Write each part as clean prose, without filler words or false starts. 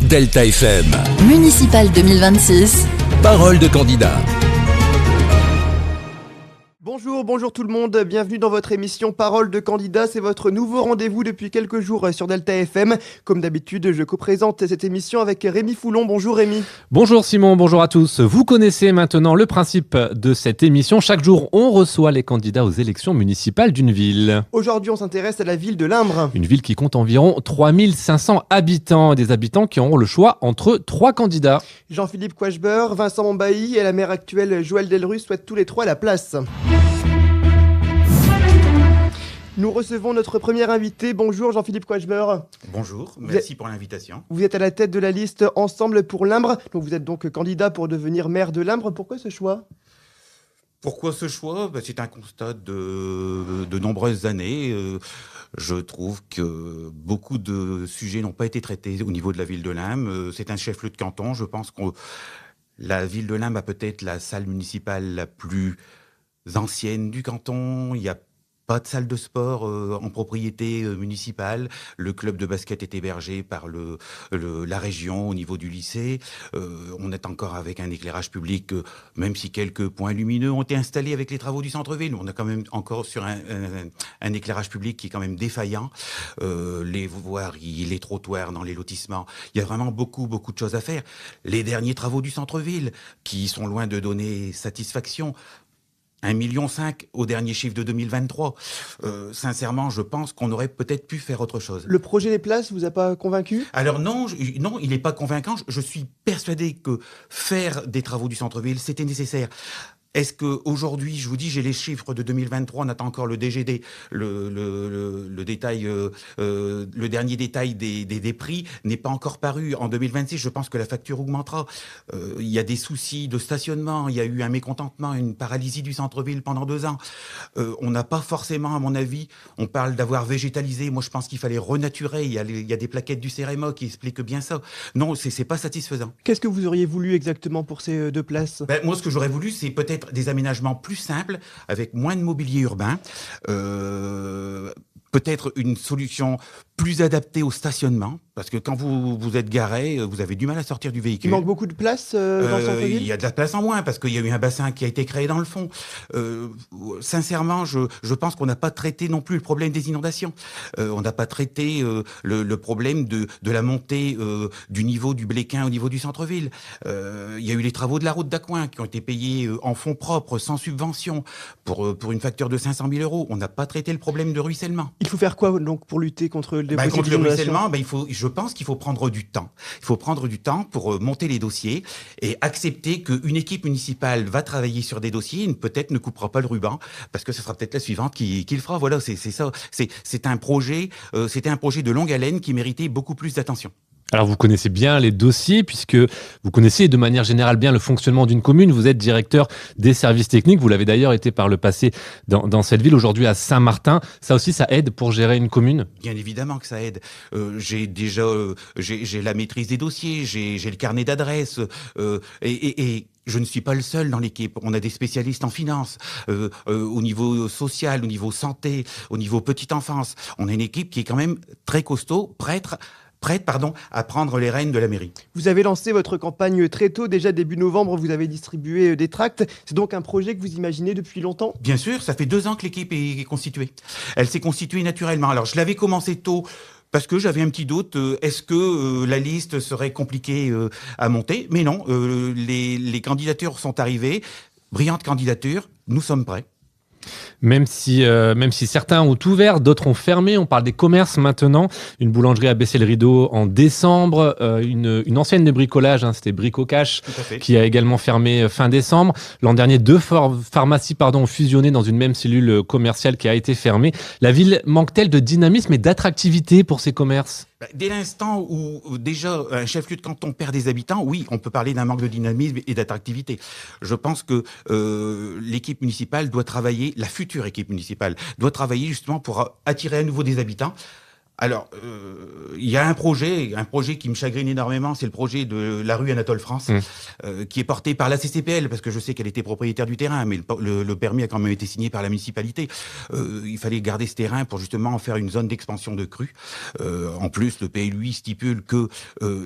Delta FM. Municipal 2026. Parole de candidat. Bonjour tout le monde, bienvenue dans votre émission Parole de candidat, c'est votre nouveau rendez-vous depuis quelques jours sur Delta FM. Comme d'habitude, je co-présente cette émission avec Rémi Foulon. Bonjour Rémi. Bonjour Simon, bonjour à tous. Vous connaissez maintenant le principe de cette émission. Chaque jour, on reçoit les candidats aux élections municipales d'une ville. Aujourd'hui, on s'intéresse à la ville de Limbre. Une ville qui compte environ 3500 habitants, des habitants qui auront le choix entre 3 candidats. Jean-Philippe Quachbeur, Vincent Mombaï et la maire actuelle Joëlle Delrue souhaitent tous les 3 la place. Nous recevons notre premier invité. Bonjour Jean-Philippe Quachbeur. Bonjour, merci pour l'invitation. Vous êtes à la tête de la liste Ensemble pour Limbre. Donc vous êtes donc candidat pour devenir maire de Limbre. Pourquoi ce choix ? Pourquoi ce choix ? C'est un constat de nombreuses années. Je trouve que beaucoup de sujets n'ont pas été traités au niveau de la ville de Limbre. C'est un chef-lieu de canton. Je pense que la ville de Limbre a peut-être la salle municipale la plus ancienne du canton. Il y a pas de salle de sport en propriété municipale. Le club de basket est hébergé par la région au niveau du lycée. On est encore avec un éclairage public, même si quelques points lumineux ont été installés avec les travaux du centre-ville. On est quand même encore sur un éclairage public qui est quand même défaillant. Les voiries, les trottoirs dans les lotissements. Il y a vraiment beaucoup de choses à faire. Les derniers travaux du centre-ville qui sont loin de donner satisfaction. 1,5 million au dernier chiffre de 2023. Sincèrement, je pense qu'on aurait peut-être pu faire autre chose. Le projet des places vous a pas convaincu ? Alors non, il n'est pas convaincant. Je suis persuadé que faire des travaux du centre-ville, c'était nécessaire. Est-ce qu'aujourd'hui, je vous dis, j'ai les chiffres de 2023, on attend encore le DGD, le détail, le dernier détail des prix n'est pas encore paru. En 2026, je pense que la facture augmentera. Il y a des soucis de stationnement, il y a eu un mécontentement, une paralysie du centre-ville pendant 2 ans. On n'a pas forcément, à mon avis, on parle d'avoir végétalisé. Moi, je pense qu'il fallait renaturer. Il y a des plaquettes du CEREMA qui expliquent bien ça. Non, c'est pas satisfaisant. Qu'est-ce que vous auriez voulu exactement pour ces 2 places ? Moi, ce que j'aurais voulu, c'est peut-être des aménagements plus simples, avec moins de mobilier urbain, peut-être une solution plus adaptée au stationnement, parce que quand vous êtes garé, vous avez du mal à sortir du véhicule. Il manque beaucoup de place dans le centre-ville ? Il y a de la place en moins, parce qu'il y a eu un bassin qui a été créé dans le fond. Sincèrement, je pense qu'on n'a pas traité non plus le problème des inondations. On n'a pas traité le problème de la montée du niveau du Bléquin au niveau du centre-ville. Il y a eu les travaux de la route d'Acoin qui ont été payés en fonds propres, sans subvention, pour une facture de 500 000 €. On n'a pas traité le problème de ruissellement. Il faut faire quoi donc pour lutter contre le dépôt contre le ruissellement, je pense qu'il faut prendre du temps. Il faut prendre du temps pour monter les dossiers et accepter qu'une équipe municipale va travailler sur des dossiers et peut-être ne coupera pas le ruban parce que ce sera peut-être la suivante qui le fera. Voilà, c'est ça. C'était un projet de longue haleine qui méritait beaucoup plus d'attention. Alors vous connaissez bien les dossiers puisque vous connaissez de manière générale bien le fonctionnement d'une commune. Vous êtes directeur des services techniques. Vous l'avez d'ailleurs été par le passé dans cette ville, aujourd'hui à Saint-Martin. Ça aussi, ça aide pour gérer une commune ? Bien évidemment que ça aide. J'ai la maîtrise des dossiers, j'ai le carnet d'adresses et je ne suis pas le seul dans l'équipe. On a des spécialistes en finance, au niveau social, au niveau santé, au niveau petite enfance. On a une équipe qui est quand même très costaud, prête à prendre les rênes de la mairie. Vous avez lancé votre campagne très tôt, déjà début novembre, vous avez distribué des tracts. C'est donc un projet que vous imaginez depuis longtemps ? Bien sûr, ça fait 2 ans que l'équipe est constituée. Elle s'est constituée naturellement. Alors, je l'avais commencé tôt parce que j'avais un petit doute. Est-ce que la liste serait compliquée à monter ? Mais non, les candidatures sont arrivées. Brillante candidature, nous sommes prêts. Même si certains ont ouvert, d'autres ont fermé. On parle des commerces maintenant. Une boulangerie a baissé le rideau en décembre. Une ancienne de bricolage, c'était Bricocash, qui a également fermé fin décembre. L'an dernier, 2 pharmacies ont fusionné dans une même cellule commerciale qui a été fermée. La ville manque-t-elle de dynamisme et d'attractivité pour ces commerces ? Dès l'instant où déjà un chef-lieu de canton perd des habitants, oui, on peut parler d'un manque de dynamisme et d'attractivité. Je pense que l'équipe municipale doit travailler, la future équipe municipale doit travailler justement pour attirer à nouveau des habitants Alors, il y a un projet qui me chagrine énormément, c'est le projet de la rue Anatole France, qui est porté par la CCPL, parce que je sais qu'elle était propriétaire du terrain, mais le permis a quand même été signé par la municipalité. Il fallait garder ce terrain pour justement en faire une zone d'expansion de crues. En plus, le PLUI stipule que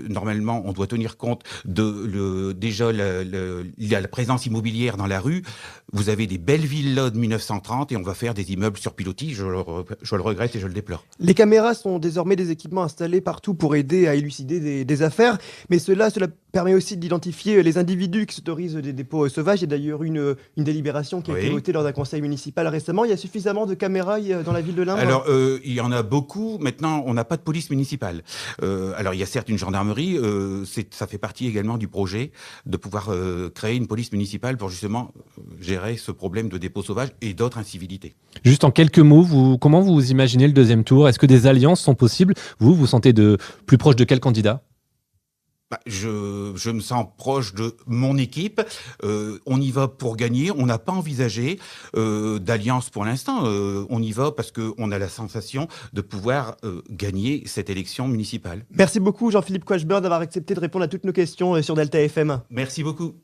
normalement, on doit tenir compte de déjà la présence immobilière dans la rue. Vous avez des belles villas de 1930 et on va faire des immeubles sur pilotis. Je le regrette et je le déplore. Les caméras sont désormais des équipements installés partout pour aider à élucider des affaires, mais cela permet aussi d'identifier les individus qui s'autorisent des dépôts sauvages. Il y a d'ailleurs une délibération qui a été votée lors d'un conseil municipal récemment. Il y a suffisamment de caméras dans la ville de Limbe? Alors, il y en a beaucoup. Maintenant, on n'a pas de police municipale. Alors, il y a certes une gendarmerie. Ça fait partie également du projet de pouvoir créer une police municipale pour justement gérer ce problème de dépôts sauvages et d'autres incivilités. Juste en quelques mots, comment vous imaginez le deuxième tour? Est-ce que des alliances sont possibles? Vous vous sentez plus proche de quel candidat? Je me sens proche de mon équipe. On y va pour gagner. On n'a pas envisagé d'alliance pour l'instant. On y va parce qu'on a la sensation de pouvoir gagner cette élection municipale. Merci beaucoup Jean-Philippe Quachbeur d'avoir accepté de répondre à toutes nos questions sur Delta FM. Merci beaucoup.